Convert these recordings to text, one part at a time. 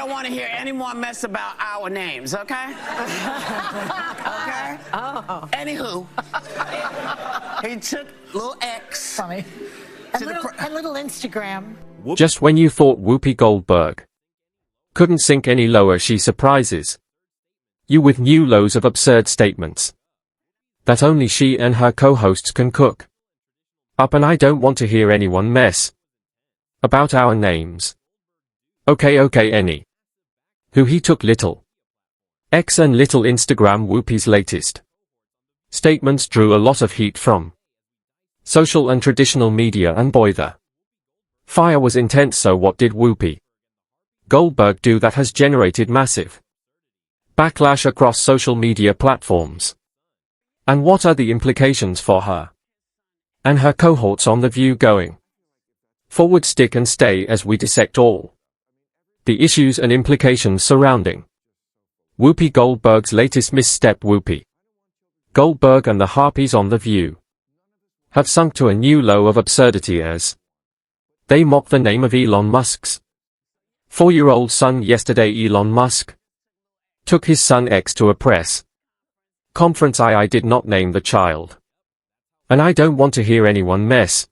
don't want to hear any more mess about our names, okay? Okay? Oh. Anywho, he took little X. Funny. And little Instagram. Just when you thought Whoopi Goldberg couldn't sink any lower, she surprises you with new lows of absurd statements that only she and her co-hosts can cook up, and I don't want to hear anyone mess about our names. Okay, any. Who he took little X and little Instagram. Whoopi's latest statements drew a lot of heat from social and traditional media, and boy, the fire was intense. So what did Whoopi Goldberg do that has generated massive backlash across social media platforms? And what are the implications for her and her cohorts on The View going forward? Stick and stay as we dissect all the issues and implications surrounding Whoopi Goldberg's latest misstep. Whoopi Goldberg and the harpies on The View have sunk to a new low of absurdity as they mock the name of Elon Musk's 4-year-old son. Yesterday, Elon Musk took his son X to a press conference. I did not name the child, and I don't want to hear anyone mess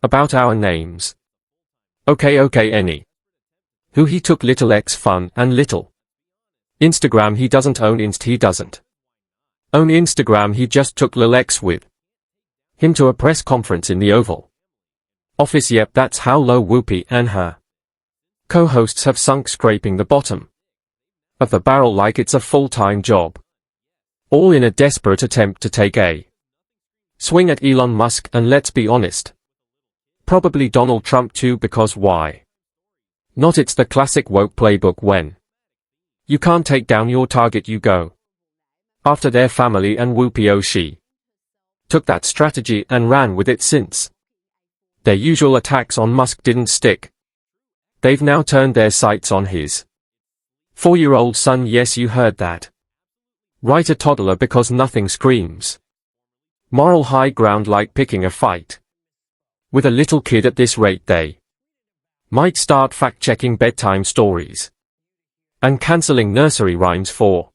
about our names. Okay, any. Who he took little X fun and little Instagram. He doesn't own Inst. He doesn't own Instagram. He just took lil X with him to a press conference in the Oval Office. Yep, that's how low Whoopi and her co-hosts have sunk, scraping the bottom of the barrel like it's a full-time job, all in a desperate attempt to take a swing at Elon Musk and, let's be honest, probably Donald Trump too, because why not? It's the classic woke playbook. When you can't take down your target, you go after their family, and Whoopi, she took that strategy and ran with it. Since their usual attacks on Musk didn't stick, they've now turned their sights on his 4-year-old son. Yes, you heard that right, a toddler, because nothing screams moral high ground like picking a fight with a little kid. At this rate, they might start fact-checking bedtime stories and cancelling nursery rhymes for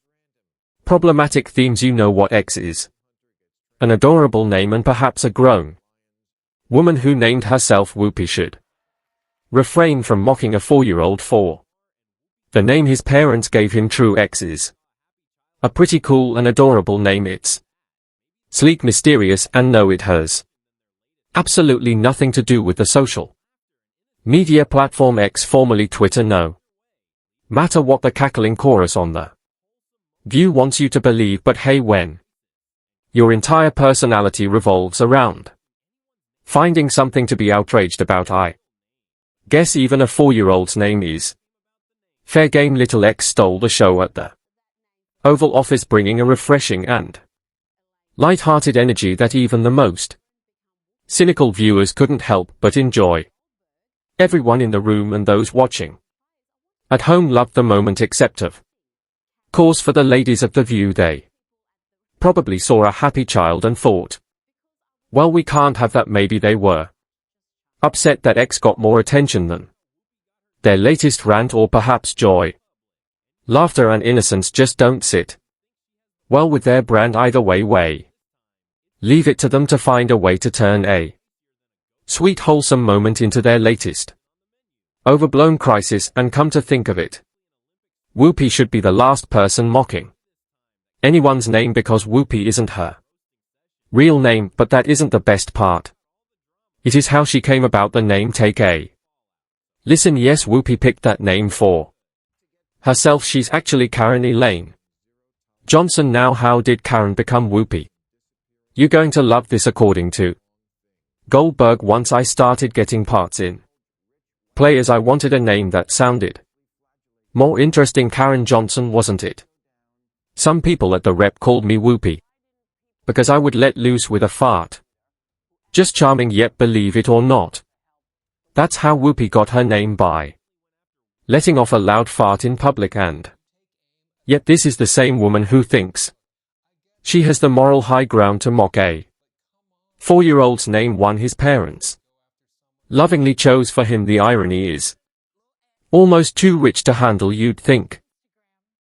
problematic themes. You know what X is? An adorable name, and perhaps a grown woman who named herself Whoopi should refrain from mocking a 4-year-old for the name his parents gave him. True, X is a pretty cool and adorable name. It's sleek, mysterious, and no, it has absolutely nothing to do with the social media platform X, formerly Twitter. No matter what the cackling chorus on The View wants you to believe, but hey, when your entire personality revolves around finding something to be outraged about, I guess even a 4-year-old's name is fair game. Little X stole the show at the Oval Office, bringing a refreshing and light-hearted energy that even the most cynical viewers couldn't help but enjoy. Everyone in the room and those watching at home loved the moment, except of course for the ladies of The View. They probably saw a happy child and thought, well, we can't have that. Maybe they were upset that X got more attention than their latest rant, or perhaps joy, laughter, and innocence just don't sit well with their brand. Either way, leave it to them to find a way to turn a sweet, wholesome moment into their latest overblown crisis. And come to think of it, Whoopi should be the last person mocking anyone's name, because Whoopi isn't her real name. But that isn't the best part. It is how she came about the name. Take a listen. Yes, Whoopi picked that name for herself. She's actually Karen Elaine Johnson now. How did Karen become Whoopi? You're going to love this. According to Goldberg, once I started getting parts in players, I wanted a name that sounded more interesting. Karen Johnson, wasn't it? Some people at the Rep called me Whoopi because I would let loose with a fart. Just charming, yet believe it or not, that's how Whoopi got her name, by letting off a loud fart in public. And yet this is the same woman who thinks she has the moral high ground to mock a 4-year-old's name, one his parents lovingly chose for him. The irony is, Almost too rich to handle, you'd think.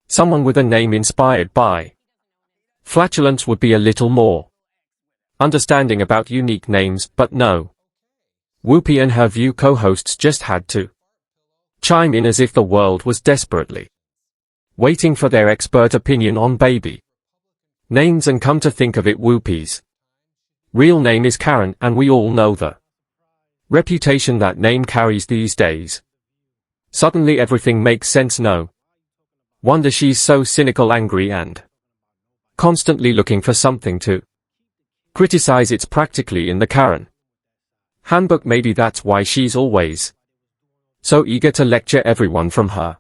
Someone with a name inspired by flatulence would be a little more understanding about unique names, but no. Whoopi and her View co-hosts just had to chime in as if the world was desperately waiting for their expert opinion on baby names, and come to think of it, Whoopi's real name is Karen, and we all know the reputation that name carries these days. Suddenly everything makes sense, no wonder she's so cynical, angry, and constantly looking for something to criticize. It's practically in the Karen handbook. Maybe that's why she's always so eager to lecture everyone from her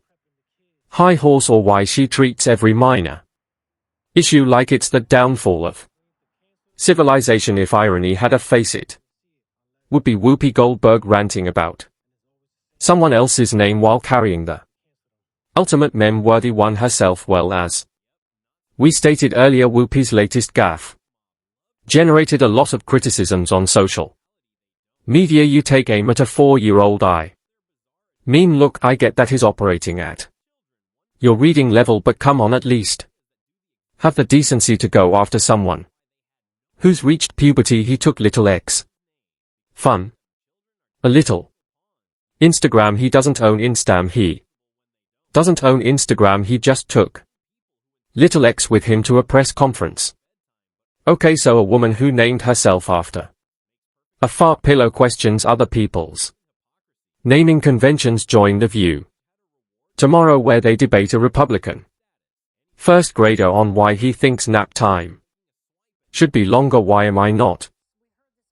high horse, or why she treats every minor issue like it's the downfall of civilization. If irony had a face, it would be Whoopi Goldberg ranting about someone else's name while carrying the ultimate meme-worthy one herself. Well, as we stated earlier, Whoopi's latest gaffe generated a lot of criticisms on social media. You take aim at a 4-year-old, I mean, look, I get that he's operating at your reading level, but come on, at least have the decency to go after someone who's reached puberty. He took little X fun a little Instagram. He doesn't own Instam. He doesn't own Instagram. He just took little X with him to a press conference. Okay, so a woman who named herself after a fart pillow questions other people's naming conventions. Join The View tomorrow, where they debate a Republican first grader on why he thinks nap time should be longer. Why am I not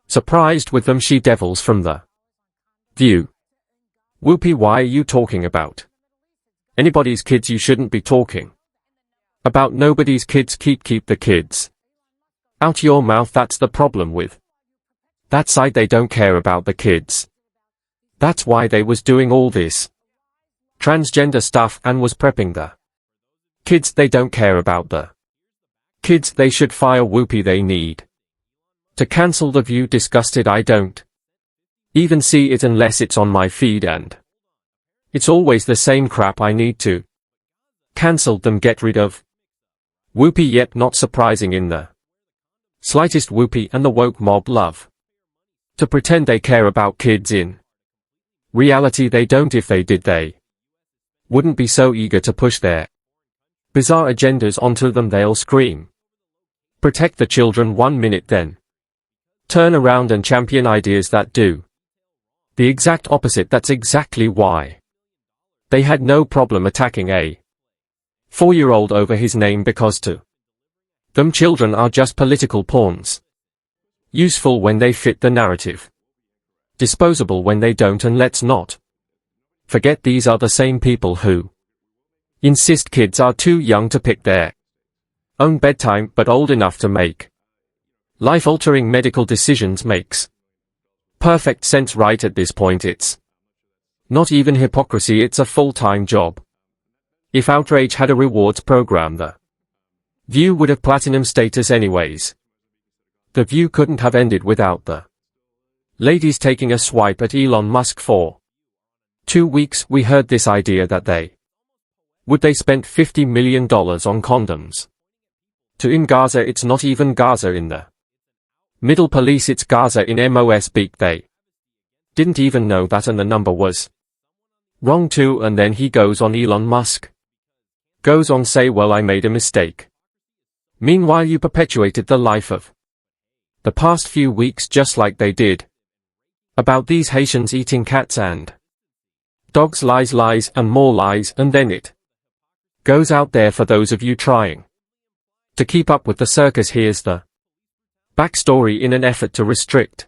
surprised with them? She devils from The View. Whoopi, why are you talking about anybody's kids? You shouldn't be talking about nobody's kids. Keep the kids out your mouth. That's the problem with that side. They don't care about the kids. That's why they was doing all this transgender stuff and was prepping the kids. They don't care about the kids. They should fire Whoopi. They need to cancel The View. Disgusted. I don't even see it unless it's on my feed, and it's always the same crap. I need to cancel them, get rid of Whoopi. Yet not surprising in the slightest. Whoopi and the woke mob love to pretend they care about kids. In reality they don't. If they did, they wouldn't be so eager to push their bizarre agendas onto them. They'll scream, protect the children 1 minute, then turn around and champion ideas that do the exact opposite. That's exactly why they had no problem attacking a 4-year-old over his name, because to them children are just political pawns, useful when they fit the narrative, disposable when they don't. And let's not forget, these are the same people who insist kids are too young to pick their own bedtime, but old enough to make life-altering medical decisions. Makes perfect sense, right? At this point it's not even hypocrisy, it's a full-time job. If outrage had a rewards program, The View would have platinum status anyways. The View couldn't have ended without the ladies taking a swipe at Elon Musk. For 2 weeks we heard this idea that they spent $50 million on condoms in Gaza. It's not even Gaza in the Middle Police, it's Gaza in Mosbeek. They didn't even know that, and the number was wrong too. And then he goes on, Elon Musk goes on say, well, I made a mistake. Meanwhile you perpetuated the life of the past few weeks, just like they did about these Haitians eating cats and dogs. Lies, and more lies. And then it goes out there for those of you trying to keep up with the circus. Here's the backstory. In an effort to restrict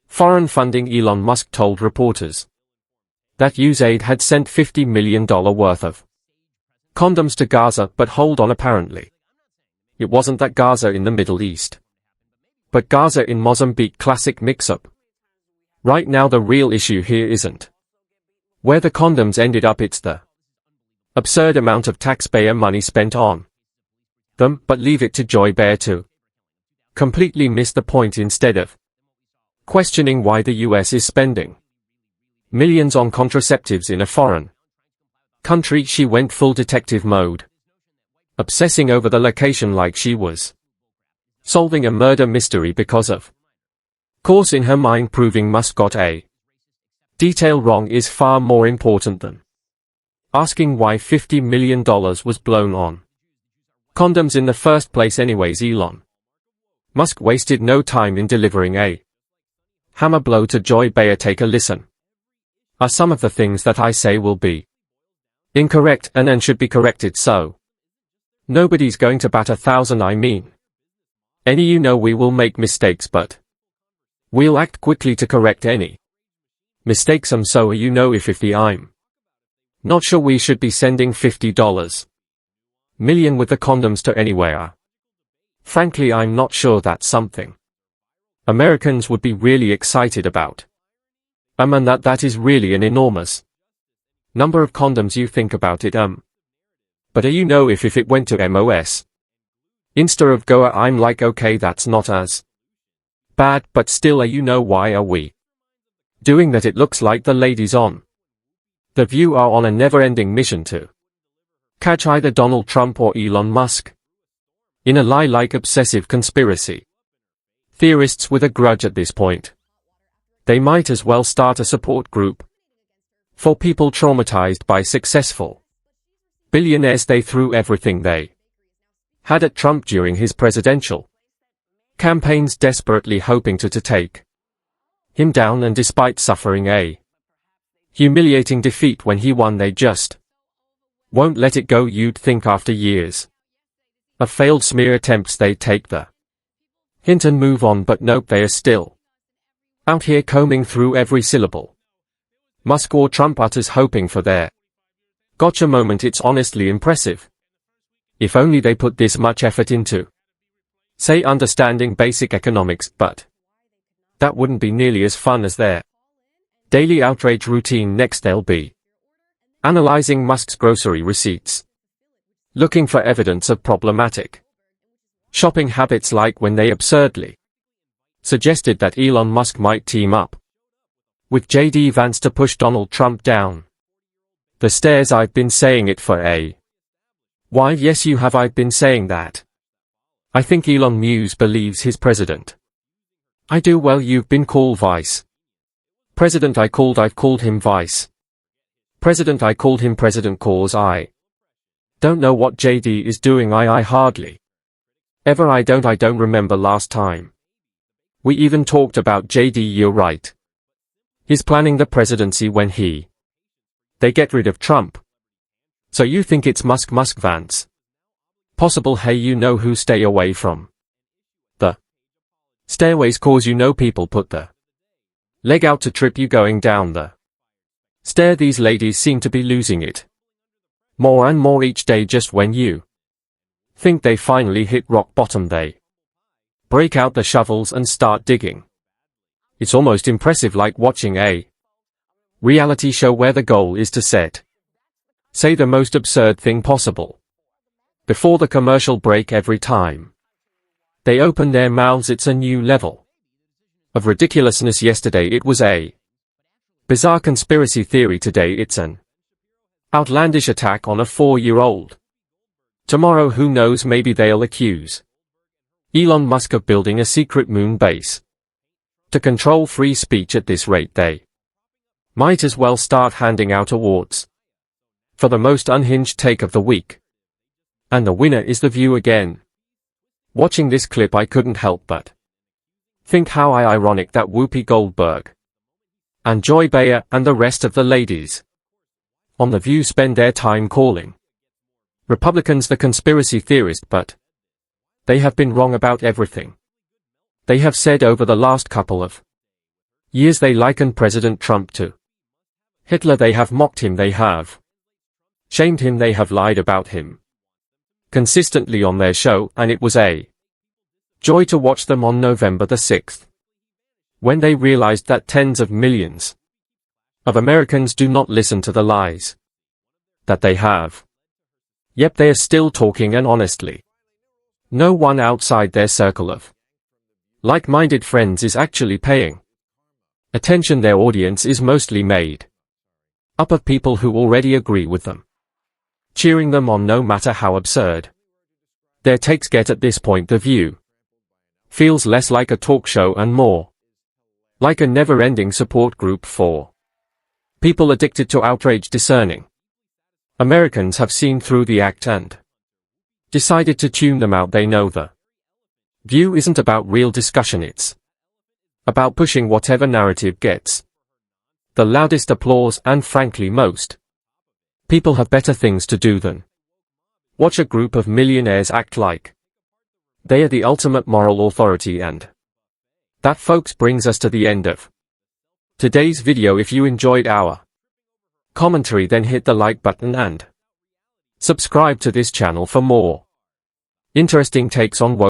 foreign funding, Elon Musk told reporters that USAID had sent $50 million worth of condoms to Gaza. But hold on, apparently it wasn't that Gaza in the Middle East, but Gaza in Mozambique. Classic mix-up. Right now the real issue here isn't where the condoms ended up, it's the absurd amount of taxpayer money spent on them. But leave it to Joy Bear to completely miss the point. Instead of questioning why the US is spending millions on contraceptives in a foreign country she went full detective mode. Obsessing over the location like she was solving a murder mystery because of course in her mind proving Musk got a detail wrong is far more important than asking why $50 million was blown on condoms in the first place anyways. Elon Musk wasted no time in delivering a hammer blow to Joy Behar. Take a listen. Are some of the things that I say will be incorrect and should be corrected, so nobody's going to bat 1,000. I mean, we will make mistakes, but we'll act quickly to correct any mistakes. So if I'm not sure we should be sending $50 million with the condoms to anywhere. Frankly, I'm not sure that's something Americans would be really excited about. And that is really an enormous number of condoms. You think about it, but if it went to MOS instead of Goa, I'm like, okay, that's not as bad, but still, why are we doing that? It looks like the ladies on The View are on a never-ending mission to catch either Donald Trump or Elon Musk in a lie, like obsessive conspiracy theorists with a grudge at this point. They might as well start a support group for people traumatized by successful billionaires. They threw everything they had at Trump during his presidential campaigns, desperately hoping to take him down, and despite suffering a humiliating defeat when he won, they just won't let it go. You'd think after years of failed smear attempts they'd take the hint and move on, but nope, they are still out here combing through every syllable Musk or Trump utters, hoping for their gotcha moment. It's honestly impressive. If only they put this much effort into, say, understanding basic economics, but that wouldn't be nearly as fun as their daily outrage routine. Next, they'll be analyzing Musk's grocery receipts, looking for evidence of problematic shopping habits, like when they absurdly suggested that Elon Musk might team up with J.D. Vance to push Donald Trump down the stairs. I've been saying it for a while. Yes, you have. I've been saying that. I think Elon Musk believes his president. I do. Well, you've been called vice president. I've called him vice president. I called him president, cause I don't know what JD is doing. I hardly ever. I don't remember last time we even talked about JD. You're right. He's planning the presidency when they get rid of Trump. So you think it's Musk Vance? Possible. Hey, who stay away from the stairways, cause people put the leg out to trip you going down the stair. These ladies seem to be losing it more and more each day. Just when you think they finally hit rock bottom, they break out the shovels and start digging. It's almost impressive, like watching a reality show where the goal is to say the most absurd thing possible before the commercial break. Every time they open their mouths, it's a new level of ridiculousness. Yesterday it was a bizarre conspiracy theory. Today it's an outlandish attack on a 4-year-old. Tomorrow, who knows, maybe they'll accuse Elon Musk of building a secret moon base to control free speech. At this rate, they might as well start handing out awards for the most unhinged take of the week. And the winner is The View again. Watching this clip, I couldn't help but think how ironic that Whoopi Goldberg and Joy Behar and the rest of the ladies on The View spend their time calling Republicans the conspiracy theorist, but they have been wrong about everything. They have said over the last couple of years they likened President Trump to Hitler. They have mocked him. They have shamed him. They have lied about him consistently on their show, and it was a joy to watch them on November the 6th, when they realized that tens of millions of Americans do not listen to the lies that they have. Yep, they are still talking, and honestly, no one outside their circle of like-minded friends is actually paying attention. Their audience is mostly made up of people who already agree with them. cheering them on no matter how absurd their takes get. At this point the View feels less like a talk show and more like a never-ending support group for people addicted to outrage. Discerning Americans have seen through the act and decided to tune them out. They know the View isn't about real discussion, it's about pushing whatever narrative gets the loudest applause, and frankly most people have better things to do than watch a group of millionaires act like they are the ultimate moral authority. And that, folks, brings us to the end of today's video. If you enjoyed our commentary, then hit the like button and subscribe to this channel for more interesting takes on